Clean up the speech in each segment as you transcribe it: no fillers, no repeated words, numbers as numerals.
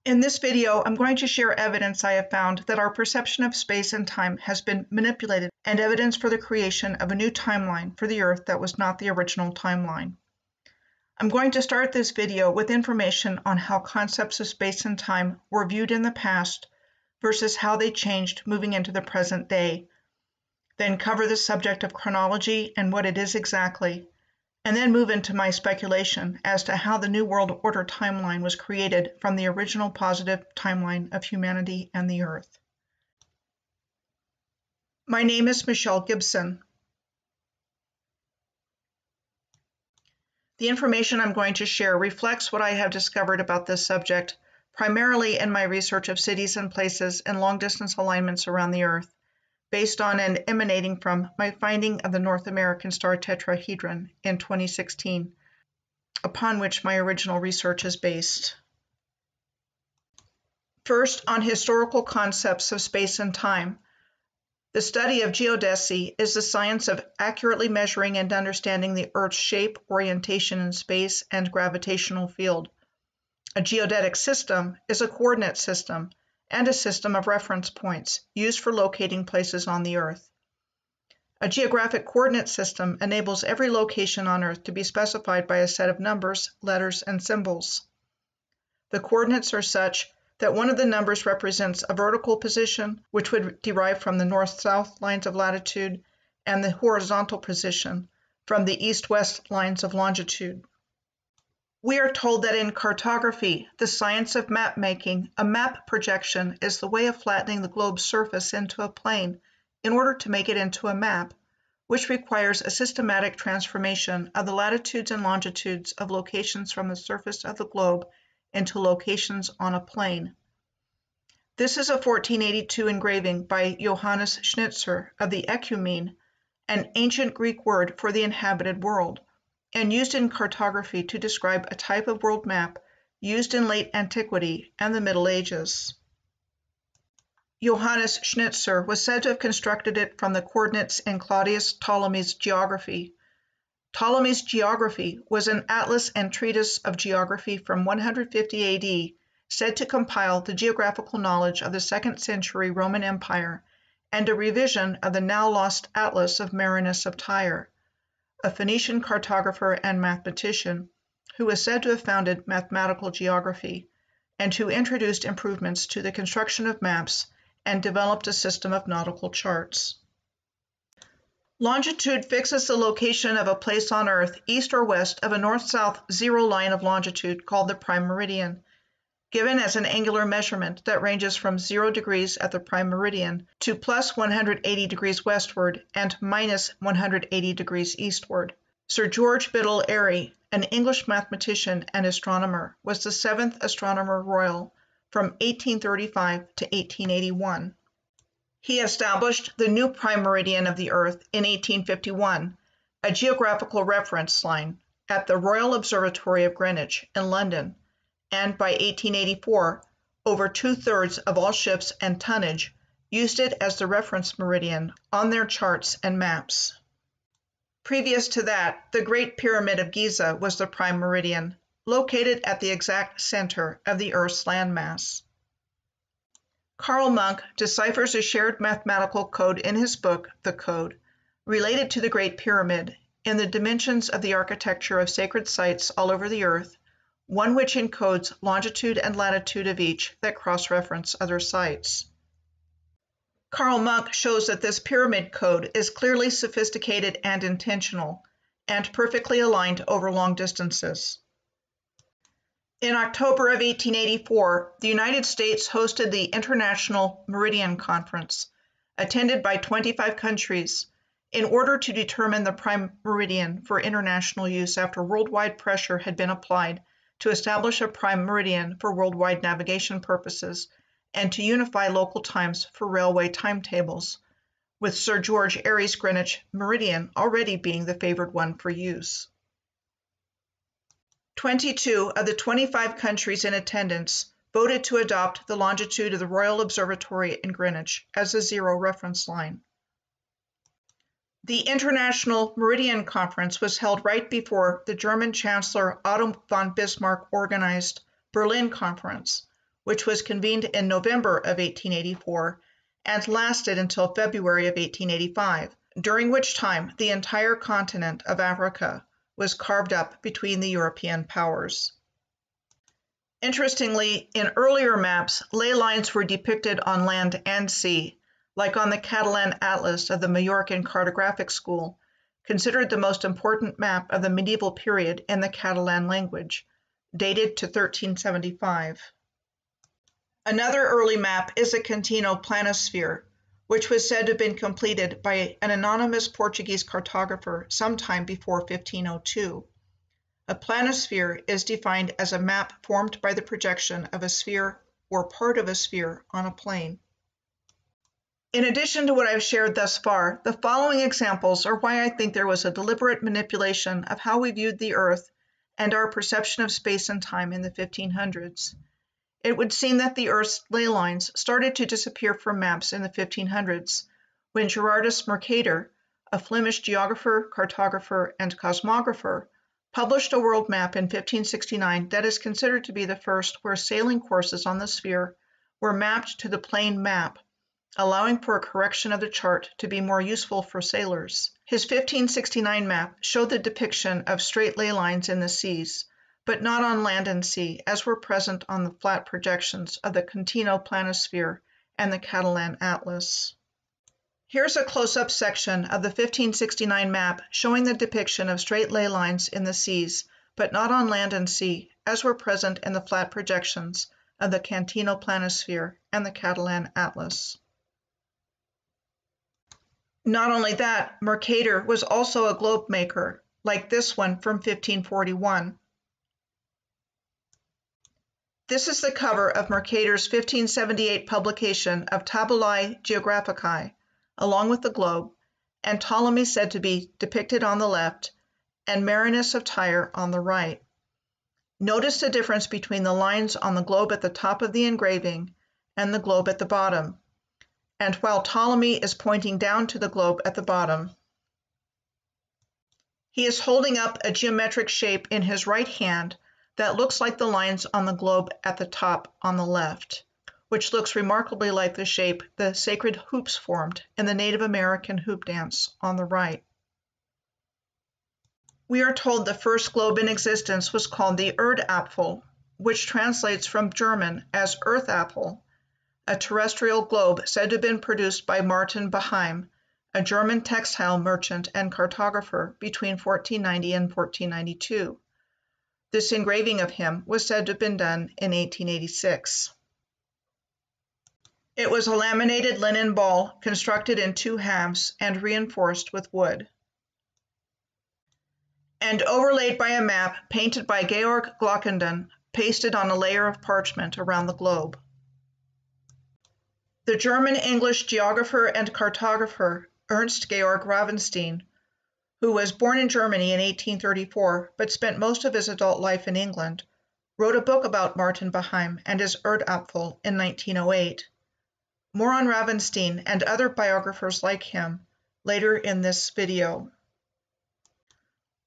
In this video, I'm going to share evidence I have found that our perception of space and time has been manipulated and evidence for the creation of a new timeline for the Earth that was not the original timeline. I'm going to start this video with information on how concepts of space and time were viewed in the past versus how they changed moving into the present day, then cover the subject of chronology and what it is exactly, and then move into my speculation as to how the New World Order timeline was created from the original positive timeline of humanity and the Earth. My name is Michelle Gibson. The information I'm going to share reflects what I have discovered about this subject, primarily in my research of cities and places and long-distance alignments around the Earth, based on and emanating from my finding of the North American star tetrahedron in 2016, upon which my original research is based. First, on historical concepts of space and time. The study of geodesy is the science of accurately measuring and understanding the Earth's shape, orientation in space, and gravitational field. A geodetic system is a coordinate system and a system of reference points used for locating places on the Earth. A geographic coordinate system enables every location on Earth to be specified by a set of numbers, letters, and symbols. The coordinates are such that one of the numbers represents a vertical position, which would derive from the north-south lines of latitude, and the horizontal position from the east-west lines of longitude. We are told that in cartography, the science of map making, a map projection is the way of flattening the globe's surface into a plane in order to make it into a map, which requires a systematic transformation of the latitudes and longitudes of locations from the surface of the globe into locations on a plane. This is a 1482 engraving by Johannes Schnitzer of the ecumene, an ancient Greek word for the inhabited world, and used in cartography to describe a type of world map used in late antiquity and the Middle Ages. Johannes Schnitzer was said to have constructed it from the coordinates in Claudius Ptolemy's geography. Ptolemy's geography was an atlas and treatise of geography from 150 AD, said to compile the geographical knowledge of the 2nd century Roman Empire and a revision of the now lost Atlas of Marinus of Tyre, a Phoenician cartographer and mathematician who is said to have founded mathematical geography and who introduced improvements to the construction of maps and developed a system of nautical charts. Longitude fixes the location of a place on Earth east or west of a north-south zero line of longitude called the prime meridian, given as an angular measurement that ranges from 0 degrees at the prime meridian to plus 180 degrees westward and minus 180 degrees eastward. Sir George Biddell Airy, an English mathematician and astronomer, was the 7th Astronomer Royal from 1835 to 1881. He established the new prime meridian of the Earth in 1851, a geographical reference line, at the Royal Observatory of Greenwich in London, and by 1884, over 2/3 of all ships and tonnage used it as the reference meridian on their charts and maps. Previous to that, the Great Pyramid of Giza was the prime meridian, located at the exact center of the Earth's landmass. Carl Munk deciphers a shared mathematical code in his book, The Code, related to the Great Pyramid, in the dimensions of the architecture of sacred sites all over the Earth, one which encodes longitude and latitude of each that cross-reference other sites. Carl Munk shows that this pyramid code is clearly sophisticated and intentional, and perfectly aligned over long distances. In October of 1884, the United States hosted the International Meridian Conference, attended by 25 countries, in order to determine the prime meridian for international use after worldwide pressure had been applied to establish a prime meridian for worldwide navigation purposes and to unify local times for railway timetables, with Sir George Airy's Greenwich meridian already being the favored one for use. 22 of the 25 countries in attendance voted to adopt the longitude of the Royal Observatory in Greenwich as a zero reference line. The International Meridian Conference was held right before the German Chancellor Otto von Bismarck organized Berlin Conference, which was convened in November of 1884 and lasted until February of 1885, during which time the entire continent of Africa was carved up between the European powers. Interestingly, in earlier maps, ley lines were depicted on land and sea, like on the Catalan Atlas of the Majorcan Cartographic School, considered the most important map of the medieval period in the Catalan language, dated to 1375. Another early map is the Contino planisphere, which was said to have been completed by an anonymous Portuguese cartographer sometime before 1502. A planisphere is defined as a map formed by the projection of a sphere or part of a sphere on a plane. In addition to what I've shared thus far, the following examples are why I think there was a deliberate manipulation of how we viewed the Earth and our perception of space and time in the 1500s. It would seem that the Earth's ley lines started to disappear from maps in the 1500s, when Gerardus Mercator, a Flemish geographer, cartographer, and cosmographer, published a world map in 1569 that is considered to be the first where sailing courses on the sphere were mapped to the plane map, allowing for a correction of the chart to be more useful for sailors. His 1569 map showed the depiction of straight ley lines in the seas, but not on land and sea, as were present on the flat projections of the Contino planisphere and the Catalan Atlas. Here's a close-up section of the 1569 map showing the depiction of straight ley lines in the seas, but not on land and sea, as were present in the flat projections of the Contino planisphere and the Catalan Atlas. Not only that, Mercator was also a globe maker, like this one from 1541. This is the cover of Mercator's 1578 publication of Tabulae Geographicae, along with the globe, and Ptolemy said to be depicted on the left, and Marinus of Tyre on the right. Notice the difference between the lines on the globe at the top of the engraving and the globe at the bottom, and while Ptolemy is pointing down to the globe at the bottom, he is holding up a geometric shape in his right hand that looks like the lines on the globe at the top on the left, which looks remarkably like the shape the sacred hoops formed in the Native American hoop dance on the right. We are told the first globe in existence was called the Erdapfel, which translates from German as earth apple, a terrestrial globe said to have been produced by Martin Beheim, a German textile merchant and cartographer between 1490 and 1492. This engraving of him was said to have been done in 1886. It was a laminated linen ball constructed in two halves and reinforced with wood, and overlaid by a map painted by Georg Glockenden, pasted on a layer of parchment around the globe. The German-English geographer and cartographer Ernst Georg Ravenstein, who was born in Germany in 1834 but spent most of his adult life in England, wrote a book about Martin Beheim and his Erdapfel in 1908. More on Ravenstein and other biographers like him later in this video.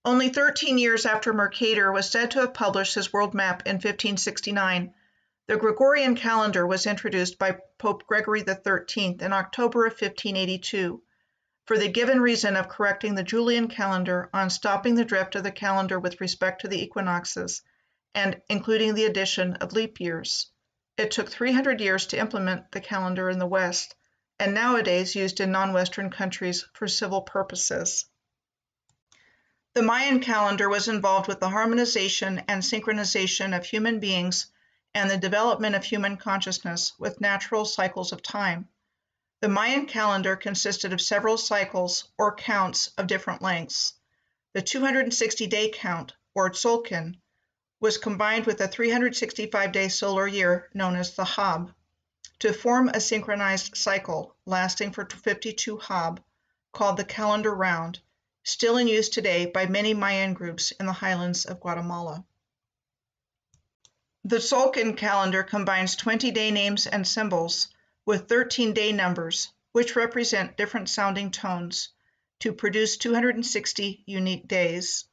Only 13 years after Mercator was said to have published his world map in 1569, the Gregorian calendar was introduced by Pope Gregory XIII in October of 1582, for the given reason of correcting the Julian calendar on stopping the drift of the calendar with respect to the equinoxes, and including the addition of leap years. It took 300 years to implement the calendar in the West, and nowadays used in non-Western countries for civil purposes. The Mayan calendar was involved with the harmonization and synchronization of human beings and the development of human consciousness with natural cycles of time. The Mayan calendar consisted of several cycles or counts of different lengths. The 260-day count, or Tzolk'in, was combined with a 365-day solar year known as the Hab, to form a synchronized cycle lasting for 52 Hab, called the calendar round, still in use today by many Mayan groups in the highlands of Guatemala. The Tzolk'in calendar combines 20 day names and symbols with 13 day numbers, which represent different sounding tones, to produce 260 unique days.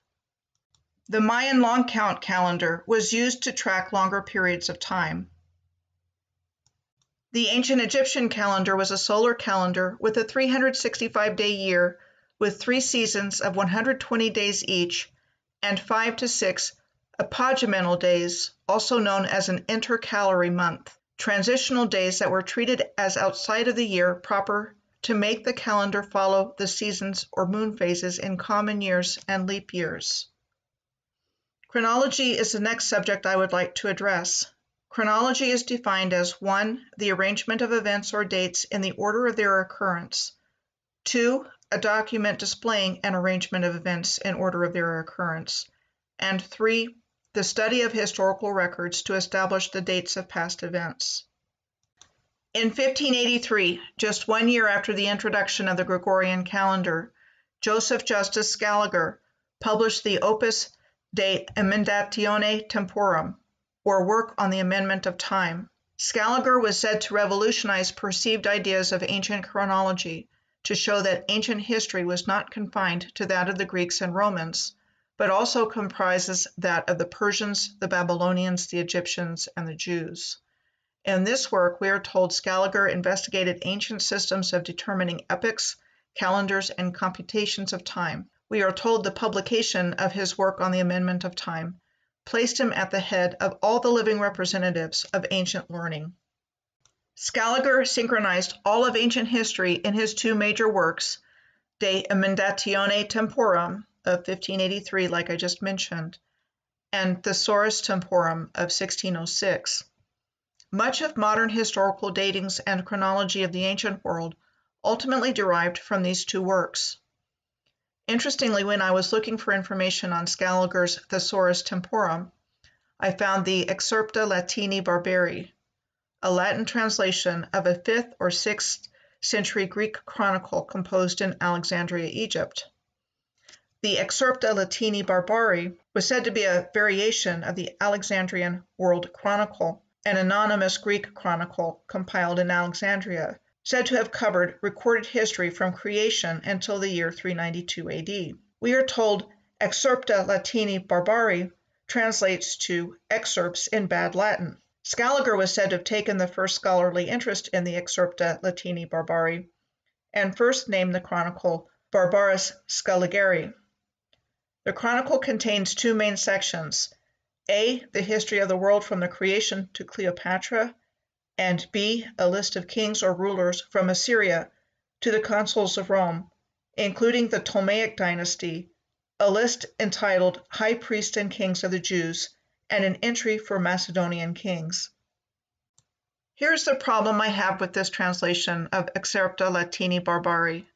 The Mayan long count calendar was used to track longer periods of time. The ancient Egyptian calendar was a solar calendar with a 365-day year with 3 seasons of 120 days each and 5 to 6 apogamental days, also known as an intercalary month, transitional days that were treated as outside of the year proper to make the calendar follow the seasons or moon phases in common years and leap years. Chronology is the next subject I would like to address. Chronology is defined as 1. The arrangement of events or dates in the order of their occurrence. 2. A document displaying an arrangement of events in order of their occurrence. And 3. The study of historical records to establish the dates of past events. In 1583, just 1 year after the introduction of the Gregorian calendar, Joseph Justus Scaliger published the Opus De Emendatione Temporum, or Work on the Amendment of Time. Scaliger was said to revolutionize perceived ideas of ancient chronology, to show that ancient history was not confined to that of the Greeks and Romans, but also comprises that of the Persians, the Babylonians, the Egyptians, and the Jews. In this work, we are told Scaliger investigated ancient systems of determining epochs, calendars, and computations of time. We are told the publication of his work on the amendment of time placed him at the head of all the living representatives of ancient learning. Scaliger synchronized all of ancient history in his 2 major works, De Emendatione Temporum of 1583, like I just mentioned, and Thesaurus Temporum of 1606. Much of modern historical datings and chronology of the ancient world ultimately derived from these 2 works. Interestingly, when I was looking for information on Scaliger's Thesaurus Temporum, I found the Excerpta Latini Barbari, a Latin translation of a 5th or 6th century Greek chronicle composed in Alexandria, Egypt. The Excerpta Latini Barbari was said to be a variation of the Alexandrian World Chronicle, an anonymous Greek chronicle compiled in Alexandria, said to have covered recorded history from creation until the year 392 AD. We are told Excerpta Latini Barbari translates to excerpts in bad Latin. Scaliger was said to have taken the first scholarly interest in the Excerpta Latini Barbari and first named the chronicle Barbarus Scaligeri. The chronicle contains 2 main sections: A. The history of the world from the creation to Cleopatra, and B. A list of kings or rulers from Assyria to the consuls of Rome, including the Ptolemaic dynasty, a list entitled High Priests and Kings of the Jews, and an entry for Macedonian kings. Here's the problem I have with this translation of Excerpta Latini Barbari.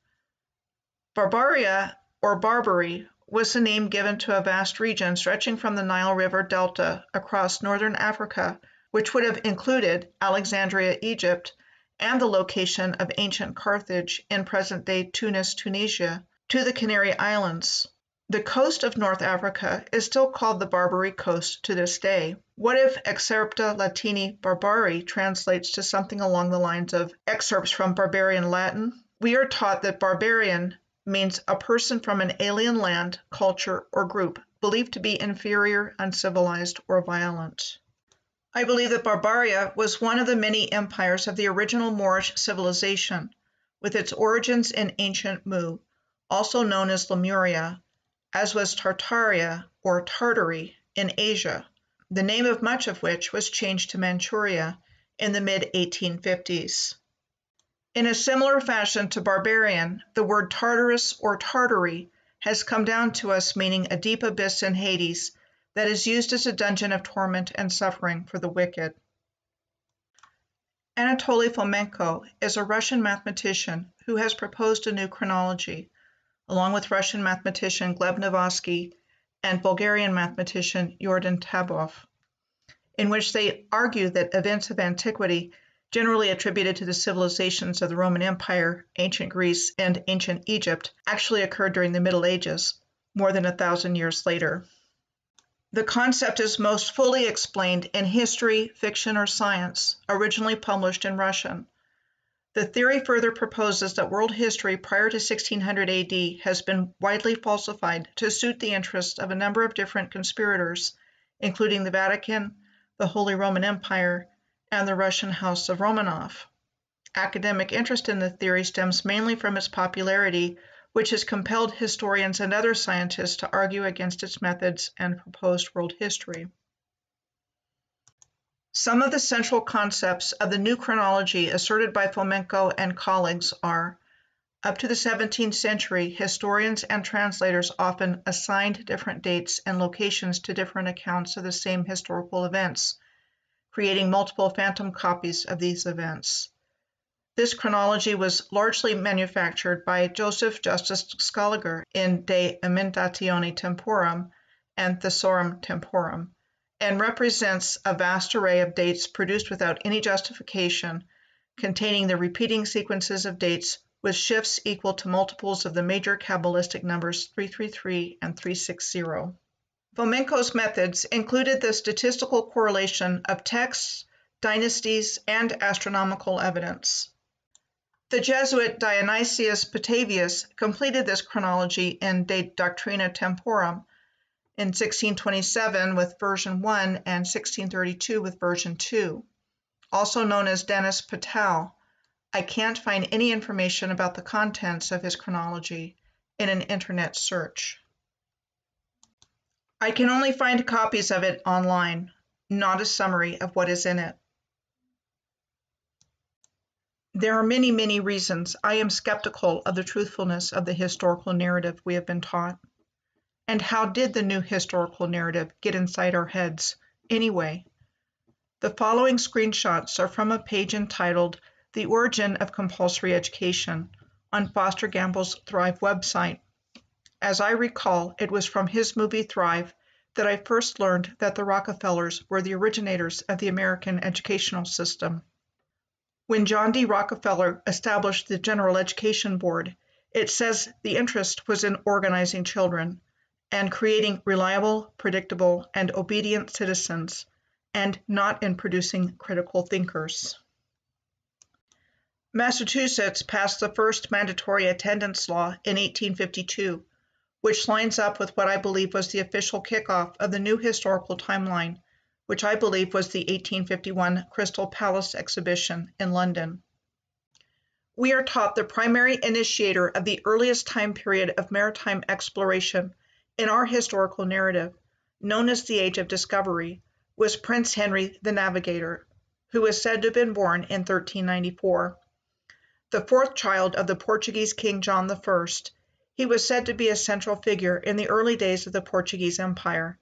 Barbaria, or Barbary, was the name given to a vast region stretching from the Nile River Delta across northern Africa, which would have included Alexandria, Egypt, and the location of ancient Carthage in present-day Tunis, Tunisia, to the Canary Islands. The coast of North Africa is still called the Barbary Coast to this day. What if Excerpta Latini Barbari translates to something along the lines of excerpts from barbarian Latin? We are taught that barbarian means a person from an alien land, culture, or group believed to be inferior, uncivilized, or violent. I believe that Barbaria was one of the many empires of the original Moorish civilization, with its origins in ancient Mu, also known as Lemuria, as was Tartaria, or Tartary, in Asia, the name of much of which was changed to Manchuria in the mid-1850s. In a similar fashion to barbarian, the word Tartarus or Tartary has come down to us meaning a deep abyss in Hades that is used as a dungeon of torment and suffering for the wicked. Anatoly Fomenko is a Russian mathematician who has proposed a new chronology, along with Russian mathematician Gleb Novosky and Bulgarian mathematician Yordan Tabov, in which they argue that events of antiquity generally attributed to the civilizations of the Roman Empire, ancient Greece, and ancient Egypt actually occurred during the Middle Ages, more than 1,000 years later. The concept is most fully explained in History, Fiction, or Science, originally published in Russian. The theory further proposes that world history prior to 1600 AD has been widely falsified to suit the interests of a number of different conspirators, including the Vatican, the Holy Roman Empire, and the Russian House of Romanov. Academic interest in the theory stems mainly from its popularity, which has compelled historians and other scientists to argue against its methods and proposed world history. Some of the central concepts of the new chronology asserted by Fomenko and colleagues are: up to the 17th century, historians and translators often assigned different dates and locations to different accounts of the same historical events, creating multiple phantom copies of these events. This chronology was largely manufactured by Joseph Justus Scaliger in De Immitatione Temporum and Thesaurus Temporum, and represents a vast array of dates produced without any justification, containing the repeating sequences of dates with shifts equal to multiples of the major Kabbalistic numbers 333 and 360. Fomenko's methods included the statistical correlation of texts, dynasties, and astronomical evidence. The Jesuit Dionysius Petavius completed this chronology in De Doctrina Temporum in 1627 with version 1 and 1632 with version 2. Also known as Denis Patel, I can't find any information about the contents of his chronology in an internet search. I can only find copies of it online, not a summary of what is in it. There are many, many reasons I am skeptical of the truthfulness of the historical narrative we have been taught. And how did the new historical narrative get inside our heads, anyway? The following screenshots are from a page entitled The Origin of Compulsory Education on Foster Gamble's Thrive website. As I recall, it was from his movie Thrive that I first learned that the Rockefellers were the originators of the American educational system. When John D. Rockefeller established the General Education Board, it says the interest was in organizing children and creating reliable, predictable, and obedient citizens, and not in producing critical thinkers. Massachusetts passed the first mandatory attendance law in 1852, which lines up with what I believe was the official kickoff of the new historical timeline, which I believe was the 1851 Crystal Palace exhibition in London. We are taught the primary initiator of the earliest time period of maritime exploration in our historical narrative, known as the Age of Discovery, was Prince Henry the Navigator, who was said to have been born in 1394. The fourth child of the Portuguese King John I, he was said to be a central figure in the early days of the Portuguese Empire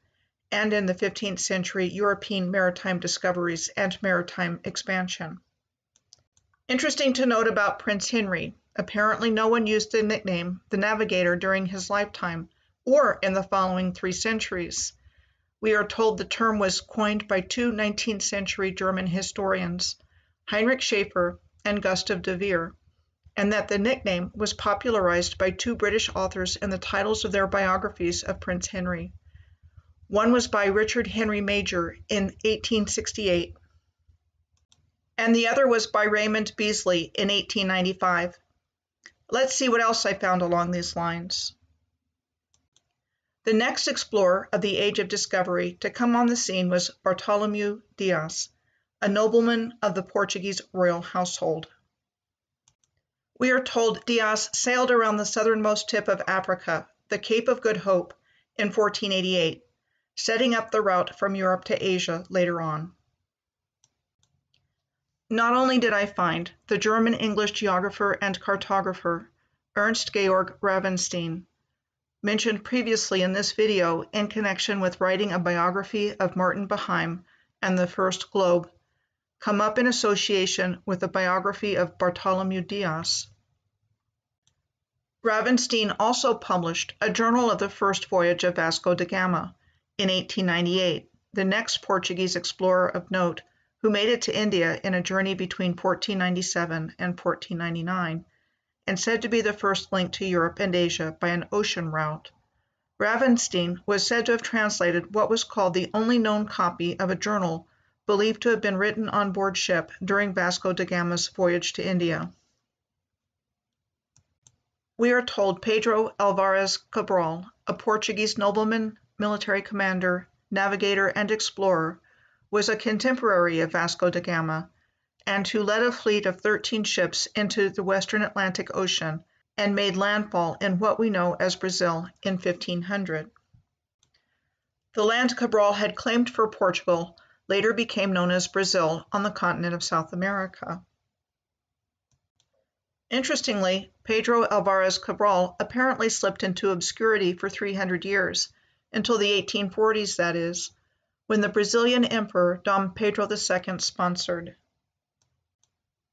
and in the 15th century European maritime discoveries and maritime expansion. Interesting to note about Prince Henry, apparently no one used the nickname the Navigator during his lifetime or in the following 3 centuries. We are told the term was coined by 2 19th century German historians, Heinrich Schaeffer and Gustav de Vere, and that the nickname was popularized by 2 British authors in the titles of their biographies of Prince Henry. One was by Richard Henry Major in 1868, and the other was by Raymond Beasley in 1895. Let's see what else I found along these lines. The next explorer of the Age of Discovery to come on the scene was Bartolomeu Dias, a nobleman of the Portuguese royal household. We are told Dias sailed around the southernmost tip of Africa, the Cape of Good Hope, in 1488, setting up the route from Europe to Asia later on. Not only did I find the German-English geographer and cartographer Ernst Georg Ravenstein, mentioned previously in this video in connection with writing a biography of Martin Behaim and the First Globe, come up in association with the biography of Bartolomeu Dias. Ravenstein also published a journal of the first voyage of Vasco da Gama in 1898, the next Portuguese explorer of note who made it to India in a journey between 1497 and 1499, and said to be the first link to Europe and Asia by an ocean route. Ravenstein was said to have translated what was called the only known copy of a journal believed to have been written on board ship during Vasco da Gama's voyage to India. We are told Pedro Álvares Cabral, a Portuguese nobleman, military commander, navigator, and explorer, was a contemporary of Vasco da Gama, and who led a fleet of 13 ships into the western Atlantic Ocean and made landfall in what we know as Brazil in 1500. The land Cabral had claimed for Portugal later became known as Brazil on the continent of South America. Interestingly, Pedro Alvarez Cabral apparently slipped into obscurity for 300 years, until the 1840s that is, when the Brazilian Emperor Dom Pedro II sponsored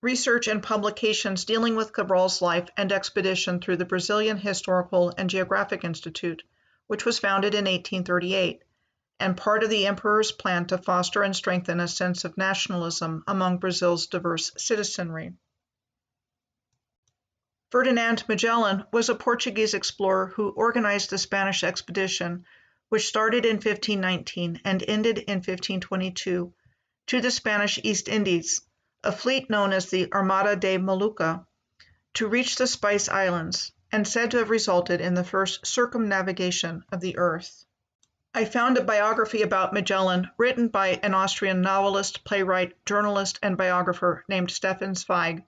research and publications dealing with Cabral's life and expedition through the Brazilian Historical and Geographic Institute, which was founded in 1838, and part of the emperor's plan to foster and strengthen a sense of nationalism among Brazil's diverse citizenry. Ferdinand Magellan was a Portuguese explorer who organized the Spanish expedition, which started in 1519 and ended in 1522, to the Spanish East Indies, a fleet known as the Armada de Molucca, to reach the Spice Islands, and said to have resulted in the first circumnavigation of the earth. I found a biography about Magellan written by an Austrian novelist, playwright, journalist, and biographer named Stefan Zweig,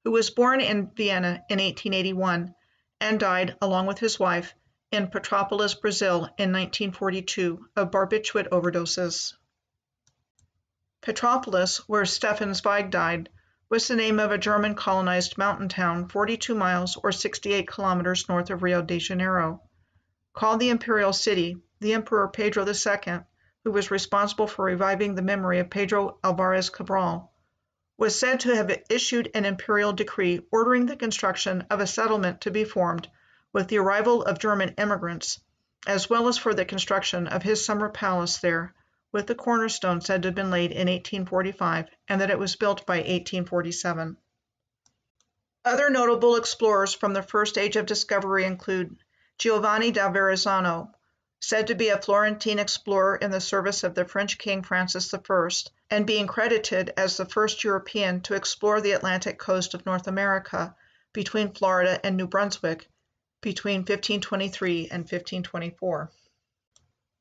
who was born in Vienna in 1881 and died, along with his wife, in Petrópolis, Brazil in 1942 of barbiturate overdoses. Petrópolis, where Stefan Zweig died, was the name of a German colonized mountain town 42 miles or 68 kilometers north of Rio de Janeiro. Called the Imperial City, the Emperor Pedro II, who was responsible for reviving the memory of Pedro Alvarez Cabral, was said to have issued an imperial decree ordering the construction of a settlement to be formed with the arrival of German immigrants, as well as for the construction of his summer palace there, with the cornerstone said to have been laid in 1845 and that it was built by 1847. Other notable explorers from the first age of discovery include Giovanni da Verrazzano, said to be a Florentine explorer in the service of the French King Francis I, and being credited as the first European to explore the Atlantic coast of North America between Florida and New Brunswick between 1523 and 1524.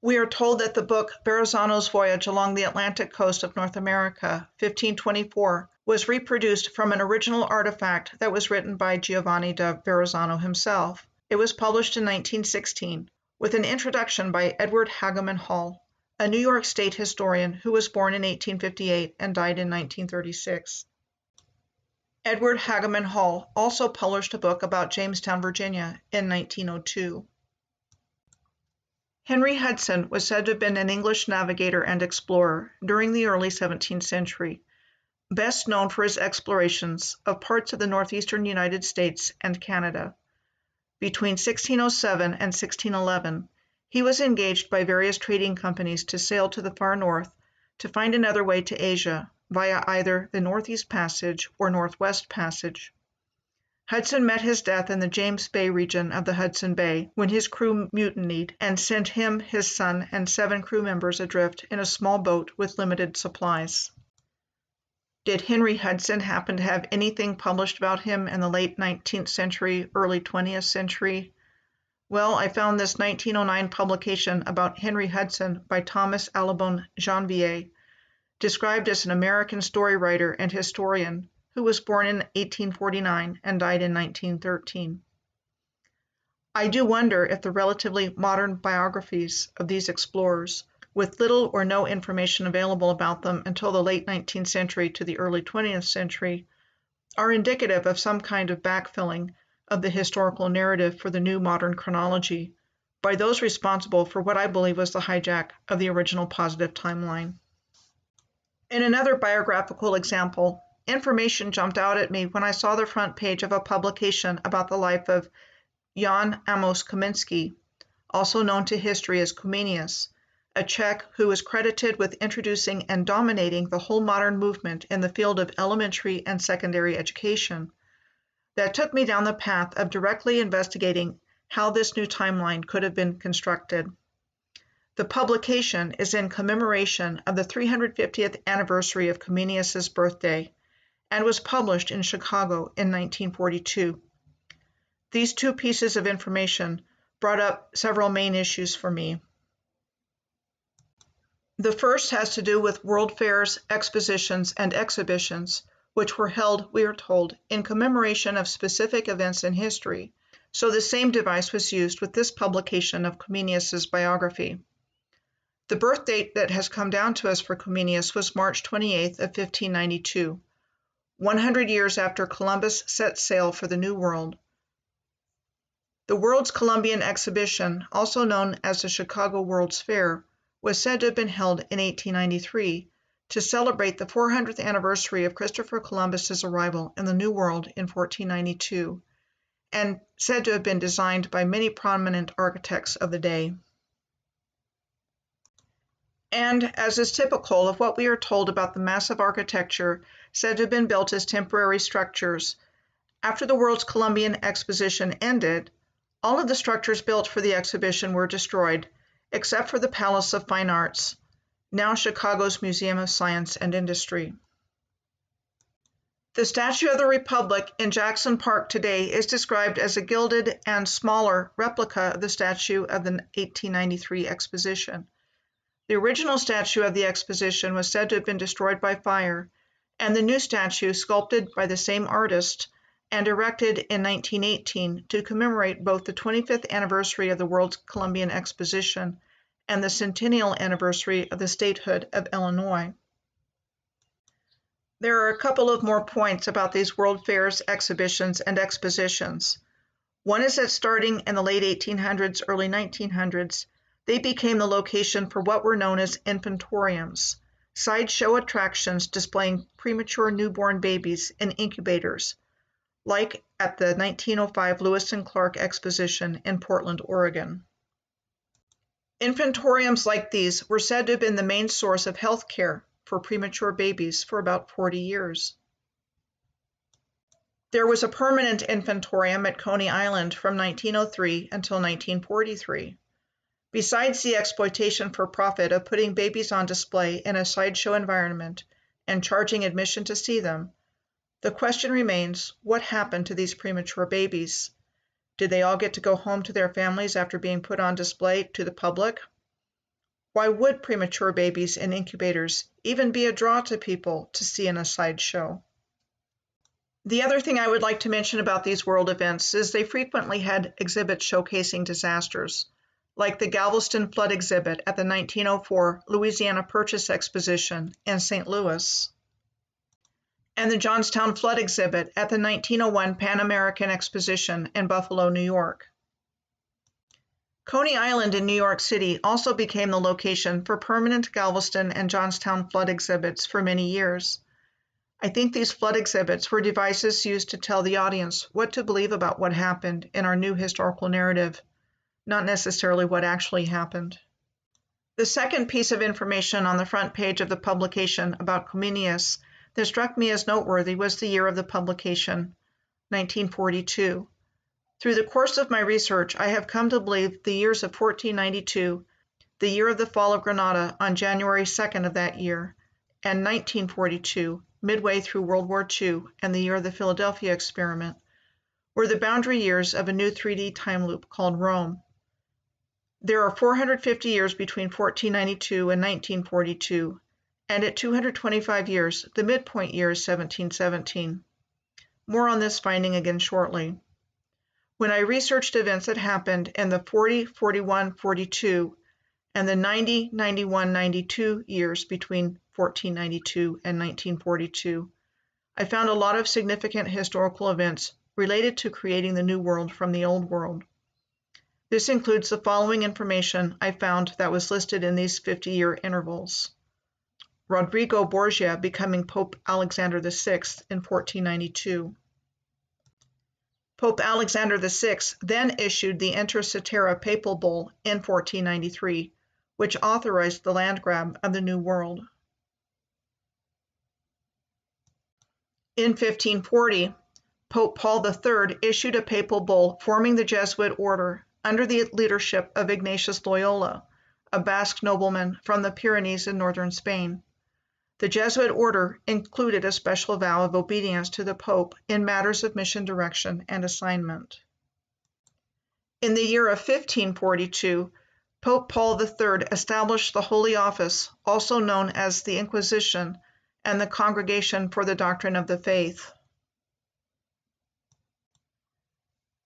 We are told that the book Verrazzano's Voyage Along the Atlantic Coast of North America, 1524, was reproduced from an original artifact that was written by Giovanni da Verrazzano himself. It was published in 1916, with an introduction by Edward Hageman Hall, a New York State historian who was born in 1858 and died in 1936. Edward Hageman Hall also published a book about Jamestown, Virginia, in 1902. Henry Hudson was said to have been an English navigator and explorer during the early 17th century, best known for his explorations of parts of the northeastern United States and Canada. Between 1607 and 1611, he was engaged by various trading companies to sail to the far north to find another way to Asia via either the Northeast Passage or Northwest Passage. Hudson met his death in the James Bay region of the Hudson Bay when his crew mutinied and sent him, his son, and 7 crew members adrift in a small boat with limited supplies. Did Henry Hudson happen to have anything published about him in the late 19th century, early 20th century? Well, I found this 1909 publication about Henry Hudson by Thomas Allibone Janvier, described as an American story writer and historian who was born in 1849 and died in 1913. I do wonder if the relatively modern biographies of these explorers, with little or no information available about them until the late 19th century to the early 20th century, are indicative of some kind of backfilling of the historical narrative for the new modern chronology by those responsible for what I believe was the hijack of the original positive timeline. In another biographical example, information jumped out at me when I saw the front page of a publication about the life of Jan Amos Kominski, also known to history as Comenius, a Czech who was credited with introducing and dominating the whole modern movement in the field of elementary and secondary education. That took me down the path of directly investigating how this new timeline could have been constructed. The publication is in commemoration of the 350th anniversary of Comenius's birthday and was published in Chicago in 1942. These 2 pieces of information brought up several main issues for me. The first has to do with world fairs, expositions, and exhibitions, which were held, we are told, in commemoration of specific events in history, so the same device was used with this publication of Comenius's biography. The birth date that has come down to us for Comenius was March 28th of 1592, 100 years after Columbus set sail for the New World. The World's Columbian Exhibition, also known as the Chicago World's Fair, was said to have been held in 1893 to celebrate the 400th anniversary of Christopher Columbus's arrival in the New World in 1492, and said to have been designed by many prominent architects of the day. And, as is typical of what we are told about the massive architecture said to have been built as temporary structures, after the World's Columbian Exposition ended, all of the structures built for the exhibition were destroyed, except for the Palace of Fine Arts, now Chicago's Museum of Science and Industry. The Statue of the Republic in Jackson Park today is described as a gilded and smaller replica of the statue of the 1893 exposition. The original statue of the exposition was said to have been destroyed by fire, and the new statue, sculpted by the same artist and erected in 1918 to commemorate both the 25th anniversary of the World's Columbian Exposition and the centennial anniversary of the statehood of Illinois. There are a couple of more points about these World Fairs, exhibitions, and expositions. One is that starting in the late 1800s, early 1900s, they became the location for what were known as infantoriums, sideshow attractions displaying premature newborn babies in incubators, like at the 1905 Lewis and Clark Exposition in Portland, Oregon. Infantoriums like these were said to have been the main source of health care for premature babies for about 40 years. There was a permanent infantorium at Coney Island from 1903 until 1943. Besides the exploitation for profit of putting babies on display in a sideshow environment and charging admission to see them, the question remains, what happened to these premature babies? Did they all get to go home to their families after being put on display to the public? Why would premature babies in incubators even be a draw to people to see in a sideshow? The other thing I would like to mention about these world events is they frequently had exhibits showcasing disasters, like the Galveston Flood exhibit at the 1904 Louisiana Purchase Exposition in St. Louis, and the Johnstown Flood exhibit at the 1901 Pan American Exposition in Buffalo, New York. Coney Island in New York City also became the location for permanent Galveston and Johnstown flood exhibits for many years. I think these flood exhibits were devices used to tell the audience what to believe about what happened in our new historical narrative, not necessarily what actually happened. The second piece of information on the front page of the publication about Comenius that struck me as noteworthy was the year of the publication, 1942. Through the course of my research, I have come to believe the years of 1492, the year of the fall of Granada on January 2nd of that year, and 1942, midway through World War II and the year of the Philadelphia experiment, were the boundary years of a new 3D time loop called Rome. There are 450 years between 1492 and 1942, and at 225 years, the midpoint year is 1717. More on this finding again shortly. When I researched events that happened in the 40, 41, 42, and the 90, 91, 92 years between 1492 and 1942, I found a lot of significant historical events related to creating the New World from the Old World. This includes the following information I found that was listed in these 50-year intervals. Rodrigo Borgia becoming Pope Alexander VI in 1492. Pope Alexander VI then issued the Inter Cetera Papal Bull in 1493, which authorized the land grab of the New World. In 1540, Pope Paul III issued a papal bull forming the Jesuit order under the leadership of Ignatius Loyola, a Basque nobleman from the Pyrenees in northern Spain. The Jesuit order included a special vow of obedience to the Pope in matters of mission direction and assignment. In the year of 1542, Pope Paul III established the Holy Office, also known as the Inquisition, and the Congregation for the Doctrine of the Faith.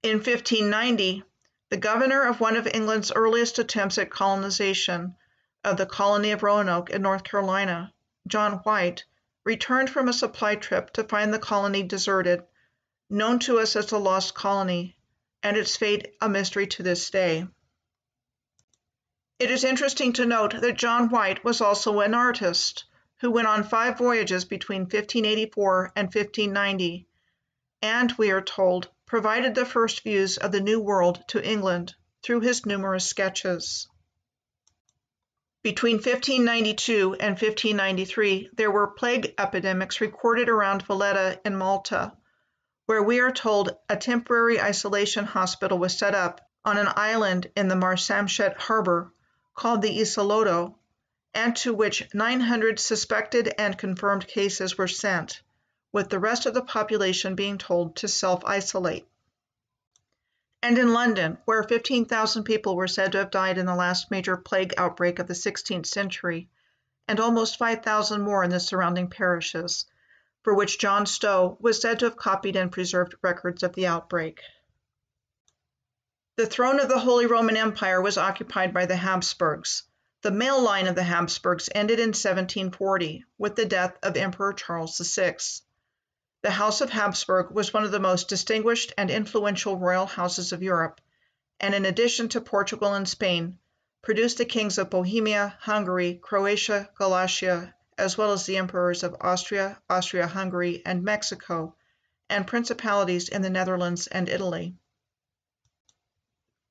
In 1590, the governor of one of England's earliest attempts at colonization, of the colony of Roanoke in North Carolina, John White, returned from a supply trip to find the colony deserted, known to us as the Lost Colony, and its fate a mystery to this day. It is interesting to note that John White was also an artist, who went on 5 voyages between 1584 and 1590, and, we are told, provided the first views of the New World to England through his numerous sketches. Between 1592 and 1593, there were plague epidemics recorded around Valletta in Malta, where we are told a temporary isolation hospital was set up on an island in the Marsamxett harbor called the Isolotto, and to which 900 suspected and confirmed cases were sent, with the rest of the population being told to self-isolate. And in London, where 15,000 people were said to have died in the last major plague outbreak of the 16th century, and almost 5,000 more in the surrounding parishes, for which John Stowe was said to have copied and preserved records of the outbreak. The throne of the Holy Roman Empire was occupied by the Habsburgs. The male line of the Habsburgs ended in 1740 with the death of Emperor Charles VI. The House of Habsburg was one of the most distinguished and influential royal houses of Europe, and in addition to Portugal and Spain, produced the kings of Bohemia, Hungary, Croatia, Galicia, as well as the emperors of Austria, Austria-Hungary, and Mexico, and principalities in the Netherlands and Italy.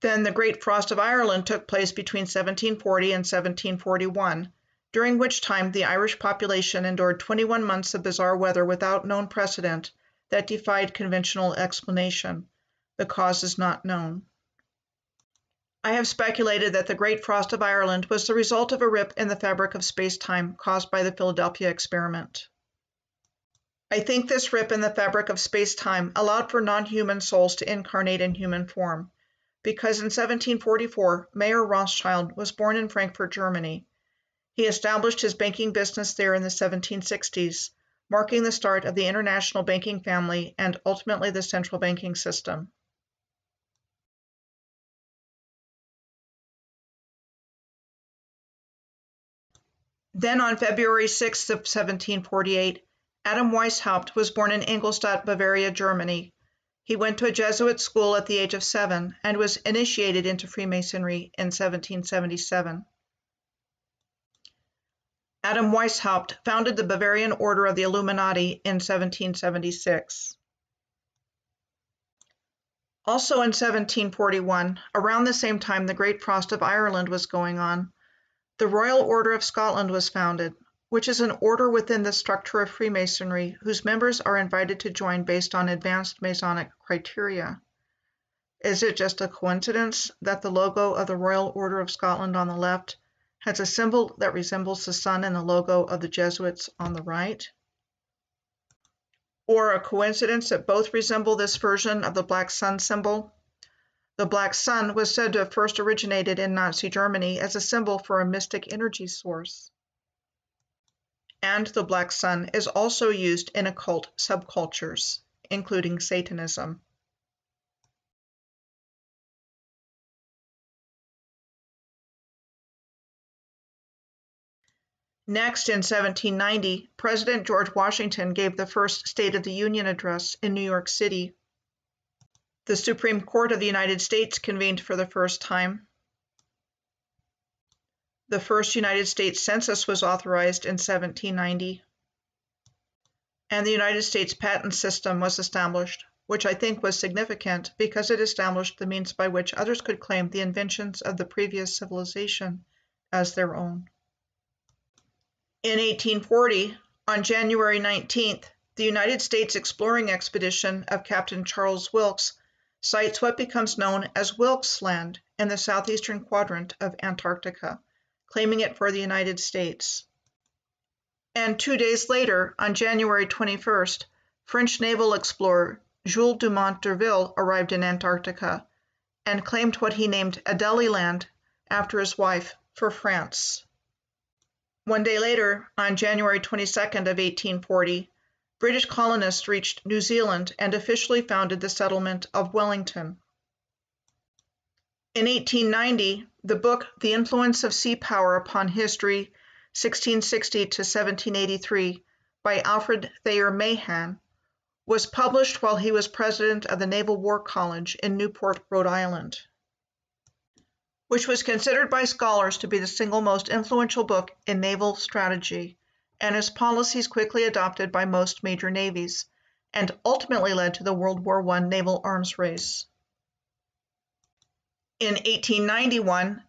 Then the Great Frost of Ireland took place between 1740 and 1741, during which time the Irish population endured 21 months of bizarre weather without known precedent that defied conventional explanation. The cause is not known. I have speculated that the Great Frost of Ireland was the result of a rip in the fabric of space-time caused by the Philadelphia experiment. I think this rip in the fabric of space-time allowed for non-human souls to incarnate in human form, because in 1744, Mayer Rothschild was born in Frankfurt, Germany. He established his banking business there in the 1760s, marking the start of the international banking family and ultimately the central banking system. Then on February 6th of 1748, Adam Weishaupt was born in Ingolstadt, Bavaria, Germany. He went to a Jesuit school at the age of 7 and was initiated into Freemasonry in 1777. Adam Weishaupt founded the Bavarian Order of the Illuminati in 1776. Also in 1741, around the same time the Great Frost of Ireland was going on, the Royal Order of Scotland was founded, which is an order within the structure of Freemasonry whose members are invited to join based on advanced Masonic criteria. Is it just a coincidence that the logo of the Royal Order of Scotland on the left has a symbol that resembles the sun in the logo of the Jesuits on the right? Or a coincidence that both resemble this version of the black sun symbol? The black sun was said to have first originated in Nazi Germany as a symbol for a mystic energy source. And the black sun is also used in occult subcultures, including Satanism. Next, in 1790, President George Washington gave the first State of the Union address in New York City. The Supreme Court of the United States convened for the first time. The first United States Census was authorized in 1790. And the United States patent system was established, which I think was significant because it established the means by which others could claim the inventions of the previous civilization as their own. In 1840, on January 19th, the United States exploring expedition of Captain Charles Wilkes sights what becomes known as Wilkes Land in the southeastern quadrant of Antarctica, claiming it for the United States. And 2 days later, on January 21st, French naval explorer Jules Dumont d'Urville arrived in Antarctica and claimed what he named Adélie Land after his wife, for France. One day later, on January 22nd of 1840, British colonists reached New Zealand and officially founded the settlement of Wellington. In 1890, the book The Influence of Sea Power Upon History, 1660 to 1783, by Alfred Thayer Mahan, was published while he was president of the Naval War College in Newport, Rhode Island, which was considered by scholars to be the single most influential book in naval strategy, and his policies quickly adopted by most major navies, and ultimately led to the World War I naval arms race. In 1891,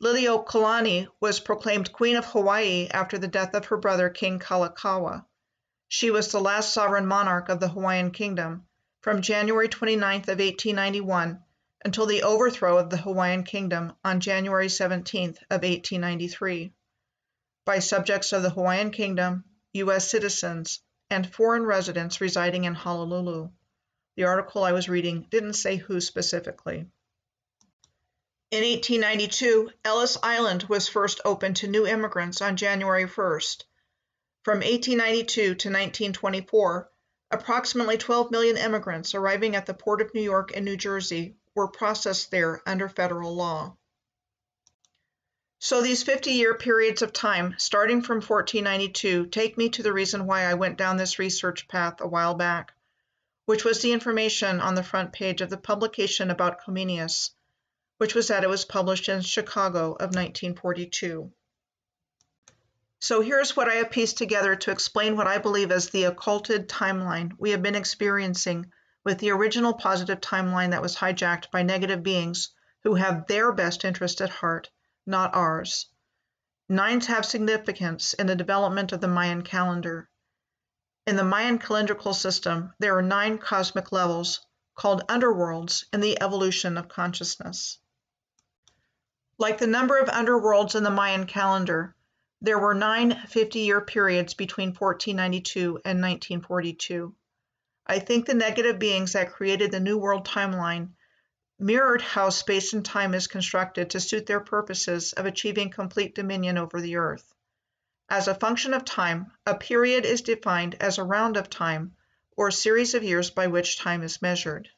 Liliuokalani was proclaimed Queen of Hawaii after the death of her brother, King Kalakaua. She was the last sovereign monarch of the Hawaiian Kingdom from January 29th of 1891 until the overthrow of the Hawaiian Kingdom on January 17th of 1893 by subjects of the Hawaiian Kingdom, U.S. citizens, and foreign residents residing in Honolulu. The article I was reading didn't say who specifically. In 1892, Ellis Island was first opened to new immigrants on January 1st. From 1892 to 1924, approximately 12 million immigrants arriving at the Port of New York and New Jersey were processed there under federal law. So these 50-year periods of time, starting from 1492, take me to the reason why I went down this research path a while back, which was the information on the front page of the publication about Comenius, which was that it was published in Chicago of 1942. So here's what I have pieced together to explain what I believe is the occulted timeline we have been experiencing with the original positive timeline that was hijacked by negative beings who have their best interest at heart, not ours. Nines have significance in the development of the Mayan calendar. In the Mayan calendrical system, there are 9 cosmic levels called underworlds in the evolution of consciousness. Like the number of underworlds in the Mayan calendar, there were 9 50-year periods between 1492 and 1942. I think the negative beings that created the New World timeline mirrored how space and time is constructed to suit their purposes of achieving complete dominion over the Earth. As a function of time, a period is defined as a round of time, or a series of years by which time is measured.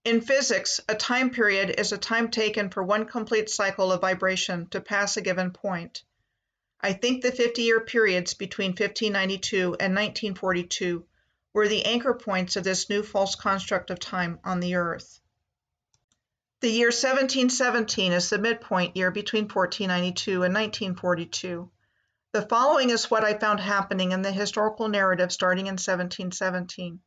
In physics, a time period is a time taken for one complete cycle of vibration to pass a given point. I think the 50-year periods between 1592 and 1942 were the anchor points of this new false construct of time on the Earth. The year 1717 is the midpoint year between 1492 and 1942. The following is what I found happening in the historical narrative starting in 1717.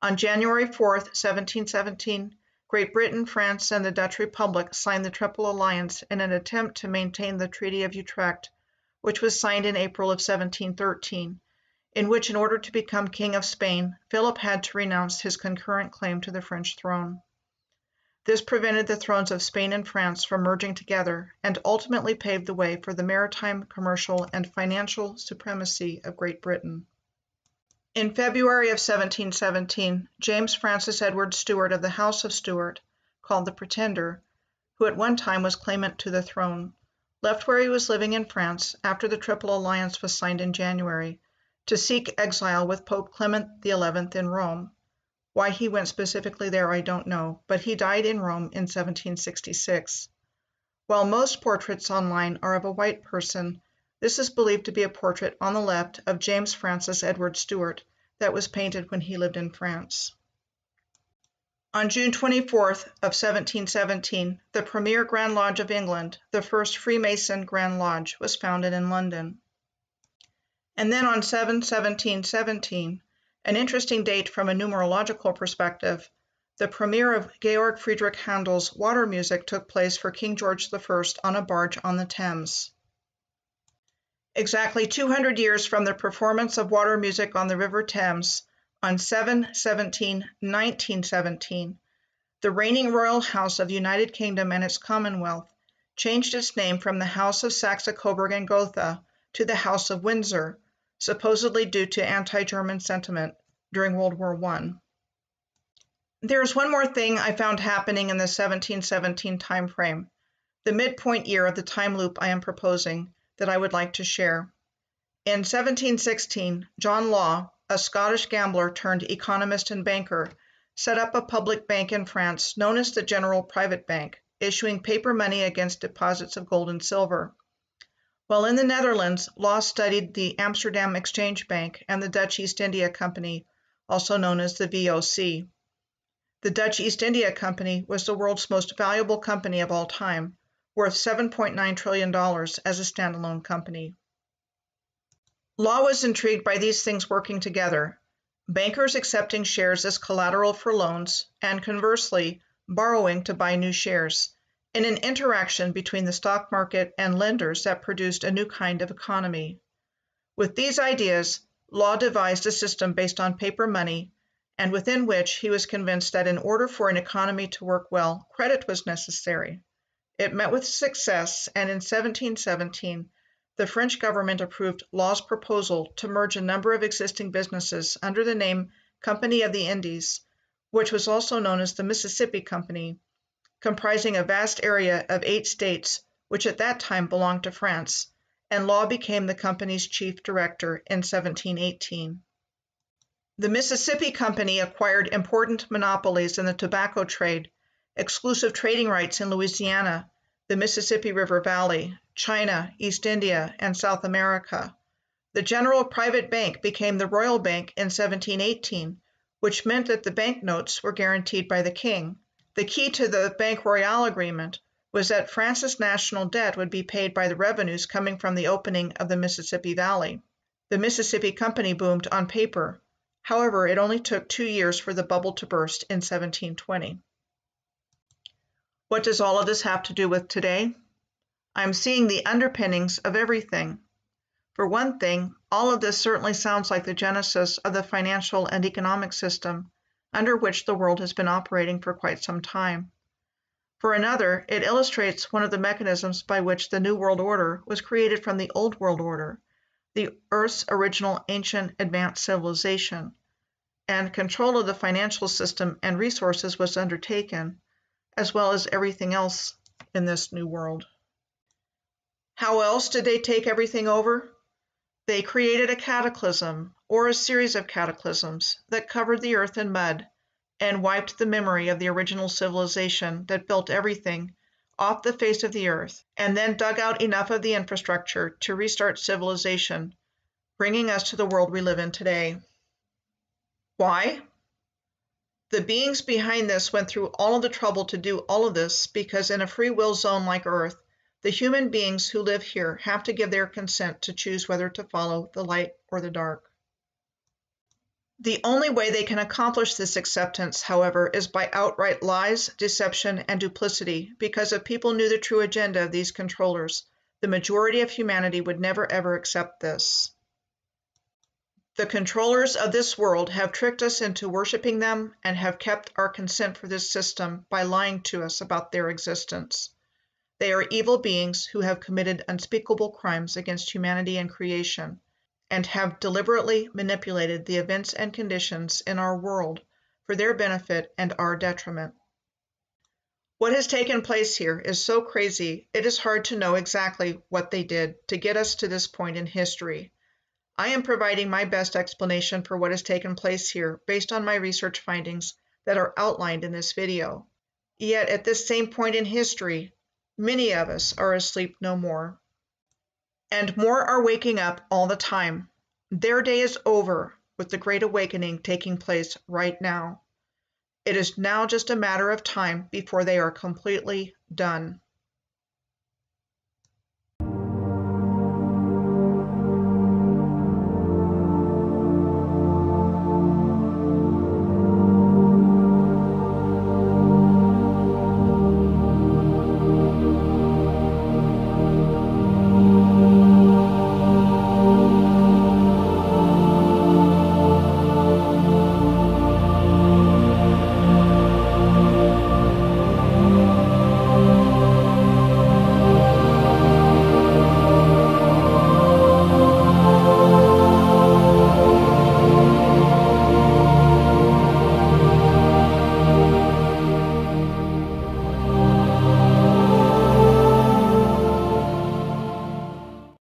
On January 4th, 1717, Great Britain, France, and the Dutch Republic signed the Triple Alliance in an attempt to maintain the Treaty of Utrecht, which was signed in April of 1713, in which, in order to become King of Spain, Philip had to renounce his concurrent claim to the French throne. This prevented the thrones of Spain and France from merging together and ultimately paved the way for the maritime, commercial, and financial supremacy of Great Britain. In February of 1717, James Francis Edward Stuart of the House of Stuart, called the Pretender, who at one time was claimant to the throne, left where he was living in France after the Triple Alliance was signed in January, to seek exile with Pope Clement XI in Rome. Why he went specifically there I don't know, but he died in Rome in 1766. While most portraits online are of a white person, this is believed to be a portrait on the left of James Francis Edward Stuart that was painted when he lived in France. On June 24th of 1717, the premier Grand Lodge of England, the first Freemason Grand Lodge, was founded in London. And then on 7/17/17, an interesting date from a numerological perspective, the premiere of Georg Friedrich Handel's water music took place for King George I on a barge on the Thames. Exactly 200 years from the performance of water music on the River Thames, on 7/17/1917, the reigning royal house of the United Kingdom and its Commonwealth changed its name from the House of Saxe-Coburg and Gotha to the House of Windsor, supposedly due to anti-German sentiment during World War I. There is one more thing I found happening in the 1717 time frame, the midpoint year of the time loop I am proposing that I would like to share. In 1716, John Law, a Scottish gambler turned economist and banker, set up a public bank in France known as the General Private Bank, issuing paper money against deposits of gold and silver. While in the Netherlands, Law studied the Amsterdam Exchange Bank and the Dutch East India Company, also known as the VOC. The Dutch East India Company was the world's most valuable company of all time, worth $7.9 trillion as a standalone company. Law was intrigued by these things working together, bankers accepting shares as collateral for loans, and conversely, borrowing to buy new shares, in an interaction between the stock market and lenders that produced a new kind of economy. With these ideas, Law devised a system based on paper money, and within which he was convinced that in order for an economy to work well, credit was necessary. It met with success, and in 1717, the French government approved Law's proposal to merge a number of existing businesses under the name Company of the Indies, which was also known as the Mississippi Company, comprising a vast area of 8 states, which at that time belonged to France, and Law became the company's chief director in 1718. The Mississippi Company acquired important monopolies in the tobacco trade, exclusive trading rights in Louisiana, the Mississippi River Valley, China, East India, and South America. The General Private Bank became the Royal Bank in 1718, which meant that the banknotes were guaranteed by the king. The key to the Bank Royale agreement was that France's national debt would be paid by the revenues coming from the opening of the Mississippi Valley. The Mississippi Company boomed on paper. However, it only took 2 years for the bubble to burst in 1720. What does all of this have to do with today? I'm seeing the underpinnings of everything. For one thing, all of this certainly sounds like the genesis of the financial and economic system under which the world has been operating for quite some time. For another, it illustrates one of the mechanisms by which the New World Order was created from the Old World Order, the Earth's original ancient advanced civilization, and control of the financial system and resources was undertaken, as well as everything else in this new world. How else did they take everything over? They created a cataclysm, or a series of cataclysms, that covered the earth in mud and wiped the memory of the original civilization that built everything off the face of the earth, and then dug out enough of the infrastructure to restart civilization, bringing us to the world we live in today. Why? The beings behind this went through all of the trouble to do all of this because in a free will zone like Earth, the human beings who live here have to give their consent to choose whether to follow the light or the dark. The only way they can accomplish this acceptance, however, is by outright lies, deception, and duplicity, because if people knew the true agenda of these controllers, the majority of humanity would never ever accept this. The controllers of this world have tricked us into worshiping them and have kept our consent for this system by lying to us about their existence. They are evil beings who have committed unspeakable crimes against humanity and creation, and have deliberately manipulated the events and conditions in our world for their benefit and our detriment. What has taken place here is so crazy, it is hard to know exactly what they did to get us to this point in history. I am providing my best explanation for what has taken place here based on my research findings that are outlined in this video. Yet at this same point in history, many of us are asleep no more. And more are waking up all the time. Their day is over, with the Great Awakening taking place right now. It is now just a matter of time before they are completely done.